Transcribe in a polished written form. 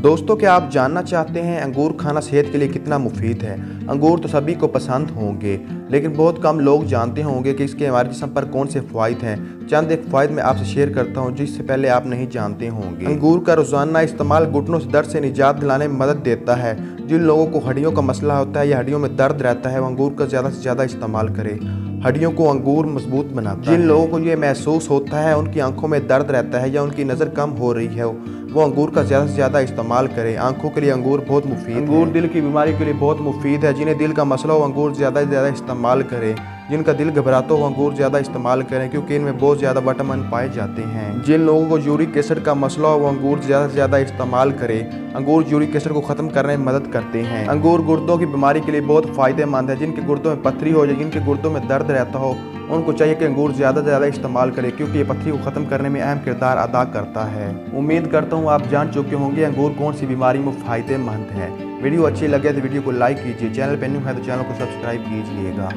दोस्तों, क्या आप जानना चाहते हैं अंगूर खाना सेहत के लिए कितना मुफीद है। अंगूर तो सभी को पसंद होंगे, लेकिन बहुत कम लोग जानते होंगे कि इसके हमारे जिस्म पर कौन से फ़वाइद हैं। चंद एक फ़वाइद मैं आपसे शेयर करता हूं जिससे पहले आप नहीं जानते होंगे। अंगूर का रोज़ाना इस्तेमाल घुटनों से दर्द से निजात दिलाने में मदद देता है। जिन लोगों को हड्डियों का मसला होता है या हड्डियों में दर्द रहता है, वो अंगूर का ज़्यादा से ज़्यादा इस्तेमाल करें। हड्डियों को अंगूर मजबूत बनाता है। जिन लोगों को ये महसूस होता है उनकी आंखों में दर्द रहता है या उनकी नज़र कम हो रही है, वो अंगूर का ज़्यादा से ज़्यादा इस्तेमाल करें। आंखों के लिए अंगूर बहुत मुफीद है। अंगूर दिल की बीमारी के लिए बहुत मुफीद है। जिन्हें दिल का मसला हो, अंगूर ज़्यादा से ज़्यादा इस्तेमाल करें। जिनका दिल घबराता हो, अंगूर ज़्यादा इस्तेमाल करें क्योंकि इनमें बहुत ज़्यादा विटामिन पाए जाते हैं। जिन लोगों को यूरिक एसिड का मसला हो, वो अंगूर ज़्यादा से ज़्यादा इस्तेमाल करें। अंगूर यूरिक एसिड को ख़त्म करने में मदद करते हैं। अंगूर गुर्दों की बीमारी के लिए बहुत फ़ायदेमंद है। जिनके गुर्दों में पथरी हो या जिनके गुर्दों में दर्द रहता हो, उनको चाहिए कि अंगूर ज़्यादा से ज़्यादा इस्तेमाल करें क्योंकि ये पथरी को ख़त्म करने में अहम किरदार अदा करता है। उम्मीद करता हूँ आप जान चुके होंगे अंगूर कौन सी बीमारी में फ़ायदेमंद है। वीडियो अच्छी लगे तो वीडियो को लाइक कीजिए। चैनल पर न्यू है तो चैनल को सब्सक्राइब कीजिएगा।